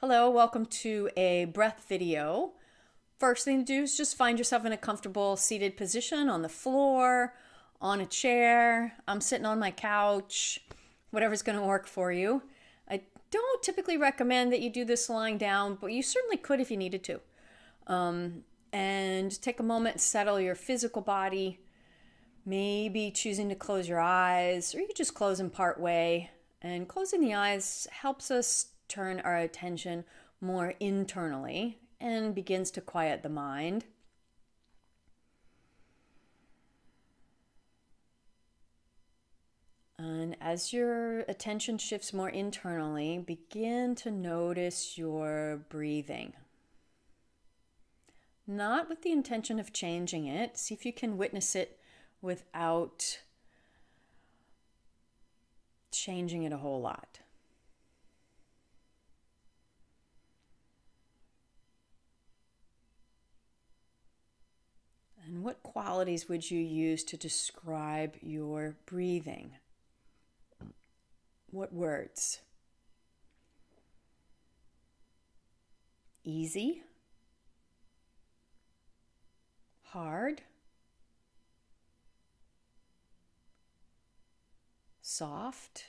Hello, welcome to a breath video. First thing to do is just find yourself in a comfortable seated position on the floor, on a chair. I'm sitting on my couch, whatever's going to work for you. I don't typically recommend that you do this lying down, but you certainly could if you needed to. And take a moment and settle your physical body, maybe choosing to close your eyes, or you could just close them part way. And closing the eyes helps us turn our attention more internally and begins to quiet the mind. And as your attention shifts more internally, begin to notice your breathing. Not with the intention of changing it. See if you can witness it without changing it a whole lot. And what qualities would you use to describe your breathing? What words? Easy? Hard? Soft?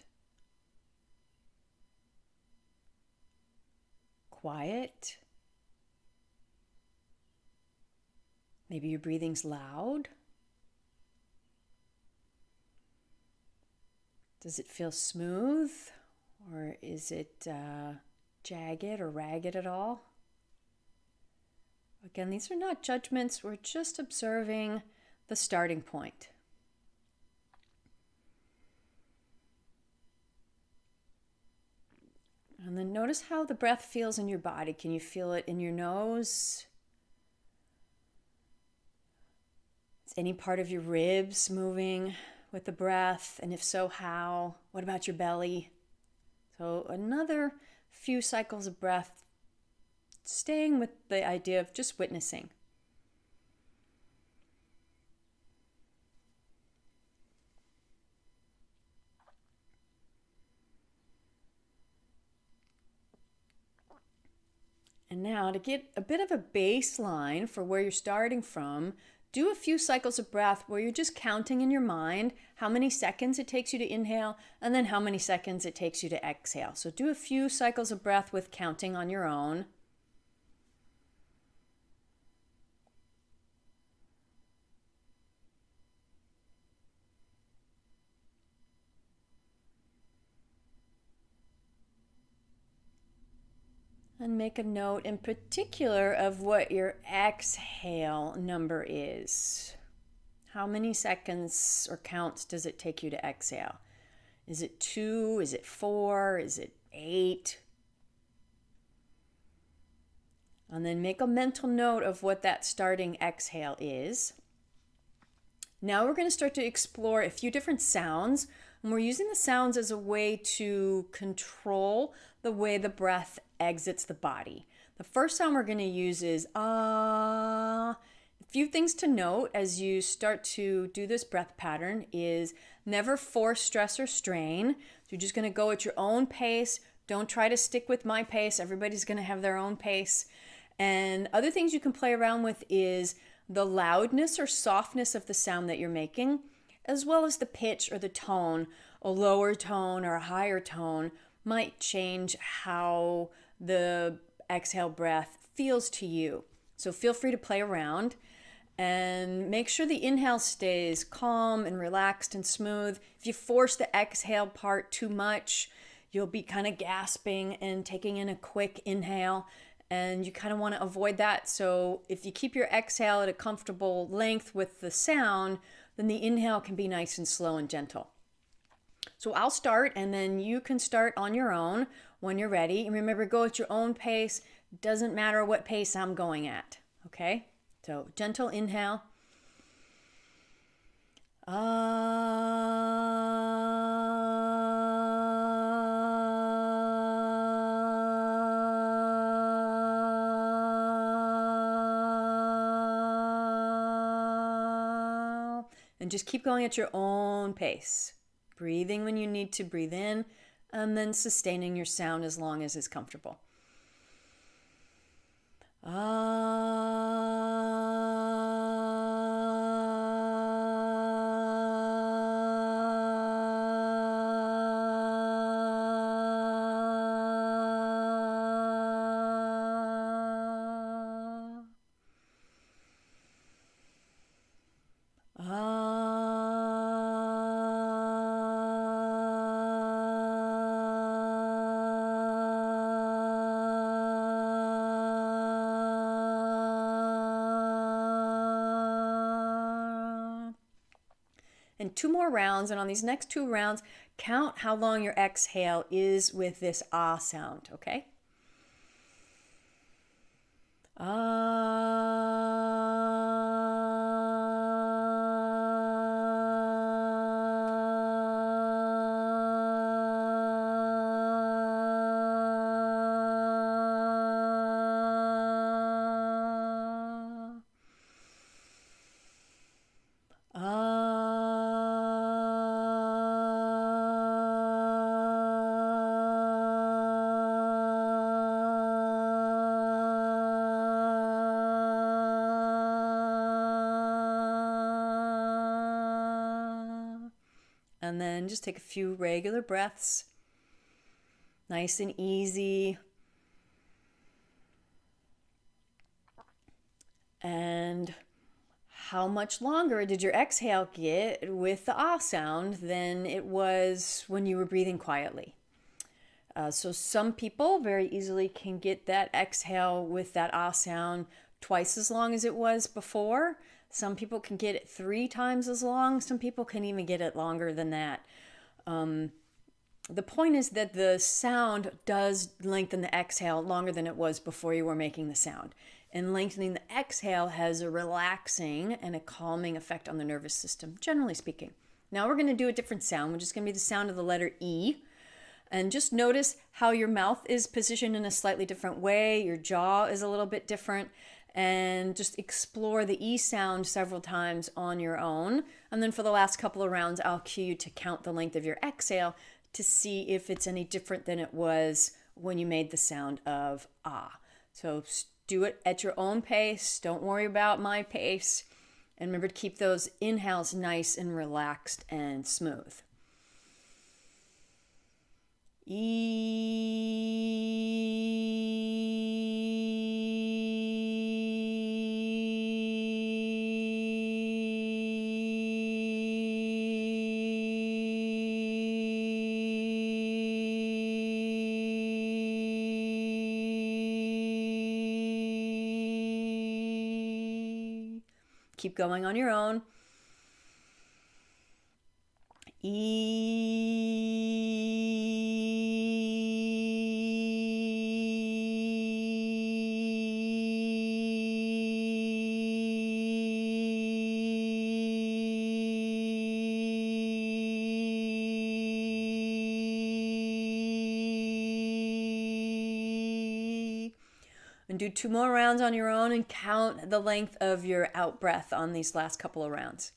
Quiet? Maybe your breathing's loud? Does it feel smooth? Or is it jagged or ragged at all? Again, these are not judgments. We're just observing the starting point. And then notice how the breath feels in your body. Can you feel it in your nose? Is any part of your ribs moving with the breath? And if so, how? What about your belly? So another few cycles of breath, staying with the idea of just witnessing. And now to get a bit of a baseline for where you're starting from, do a few cycles of breath where you're just counting in your mind how many seconds it takes you to inhale and then how many seconds it takes you to exhale. So do a few cycles of breath with counting on your own. And make a note in particular of what your exhale number is. How many seconds or counts does it take you to exhale? Is it 2? Is it 4? Is it 8? And then make a mental note of what that starting exhale is. Now we're going to start to explore a few different sounds, and we're using the sounds as a way to control the way the breath exits the body. The first sound we're going to use is ah. A few things to note as you start to do this breath pattern is never force, stress, or strain. So you're just going to go at your own pace. Don't try to stick with my pace. Everybody's going to have their own pace. And other things you can play around with is the loudness or softness of the sound that you're making, as well as the pitch or the tone. A lower tone or a higher tone might change how the exhale breath feels to you. So feel free to play around and make sure the inhale stays calm and relaxed and smooth. If you force the exhale part too much, you'll be kind of gasping and taking in a quick inhale, and you kind of want to avoid that. So if you keep your exhale at a comfortable length with the sound, then the inhale can be nice and slow and gentle. So I'll start, and then you can start on your own when you're ready. And remember, go at your own pace. Doesn't matter what pace I'm going at, okay? So gentle inhale. And just keep going at your own pace. Breathing when you need to breathe in, and then sustaining your sound as long as it's comfortable. And 2 more rounds, and on these next 2 rounds, count how long your exhale is with this ah sound, okay? And then just take a few regular breaths, nice and easy. And how much longer did your exhale get with the ah sound than it was when you were breathing quietly? So some people very easily can get that exhale with that ah sound twice as long as it was before. Some people can get it 3 times as long. Some people can even get it longer than that. The point is that the sound does lengthen the exhale longer than it was before you were making the sound. And lengthening the exhale has a relaxing and a calming effect on the nervous system, generally speaking. Now we're going to do a different sound, which is going to be the sound of the letter E. And just notice how your mouth is positioned in a slightly different way. Your jaw is a little bit different. And just explore the E sound several times on your own. And then for the last couple of rounds, I'll cue you to count the length of your exhale to see if it's any different than it was when you made the sound of ah. So do it at your own pace. Don't worry about my pace. And remember to keep those inhales nice and relaxed and smooth. Keep going on your own. And do 2 more rounds on your own and count the length of your out breath on these last couple of rounds.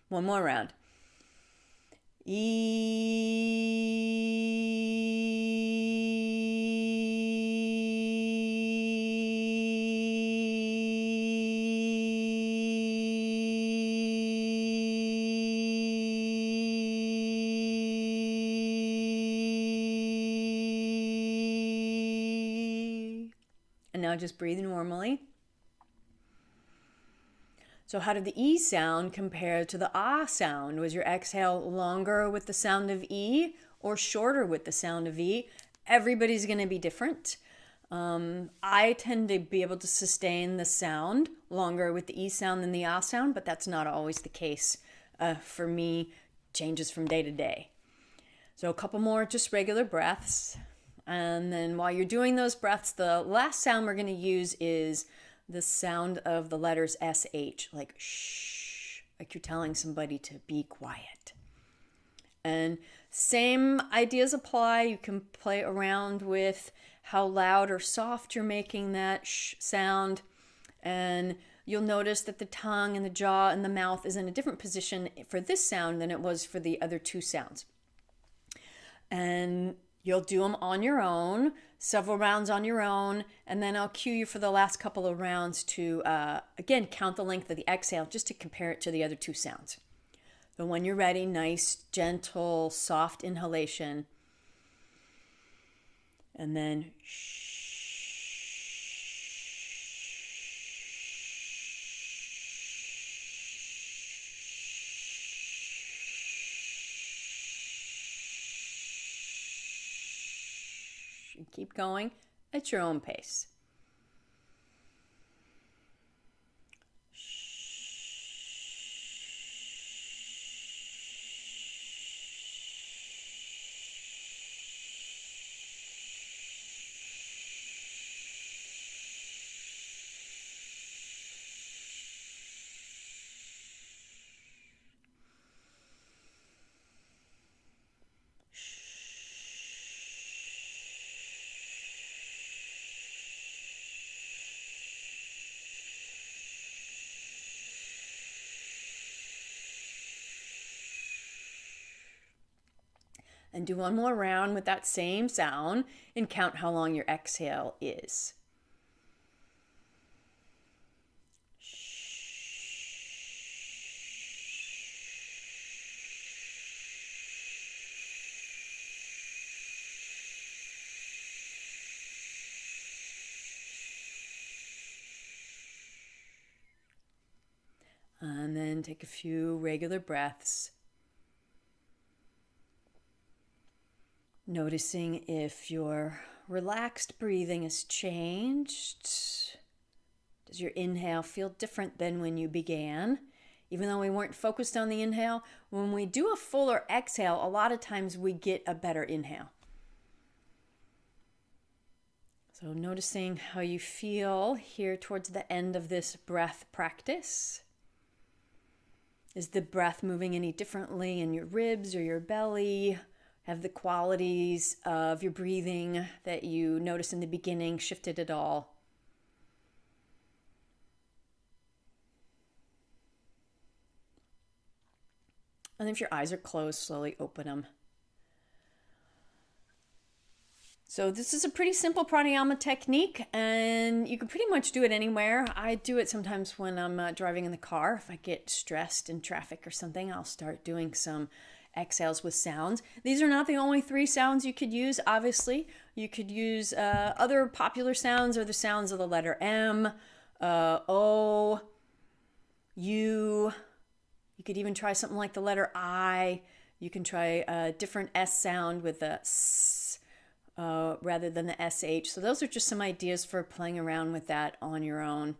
One more round. And now just breathe normally. So how did the E sound compare to the ah sound? Was your exhale longer with the sound of E or shorter with the sound of E? Everybody's going to be different. I tend to be able to sustain the sound longer with the E sound than the ah sound, but that's not always the case for me. Changes from day to day. So a couple more just regular breaths. And then while you're doing those breaths, the last sound we're going to use is the sound of the letters SH, like shh, like you're telling somebody to be quiet. And same ideas apply. You can play around with how loud or soft you're making that sh sound. And you'll notice that the tongue and the jaw and the mouth is in a different position for this sound than it was for the other two sounds. And you'll do them on your own, several rounds on your own, and then I'll cue you for the last couple of rounds to, again, count the length of the exhale just to compare it to the other two sounds. But when you're ready, nice, gentle, soft inhalation. And then shh. And keep going at your own pace. And do one more round with that same sound and count how long your exhale is. And then take a few regular breaths. Noticing if your relaxed breathing has changed. Does your inhale feel different than when you began? Even though we weren't focused on the inhale, when we do a fuller exhale, a lot of times we get a better inhale. So noticing how you feel here towards the end of this breath practice. Is the breath moving any differently in your ribs or your belly? Have the qualities of your breathing that you noticed in the beginning shifted at all? And if your eyes are closed, slowly open them. So this is a pretty simple pranayama technique, and you can pretty much do it anywhere. I do it sometimes when I'm driving in the car. If I get stressed in traffic or something, I'll start doing some exhales with sounds. These are not the only 3 sounds you could use, obviously. You could use other popular sounds or the sounds of the letter M, O, U. You could even try something like the letter I. You can try a different S sound with a S rather than the SH. So those are just some ideas for playing around with that on your own.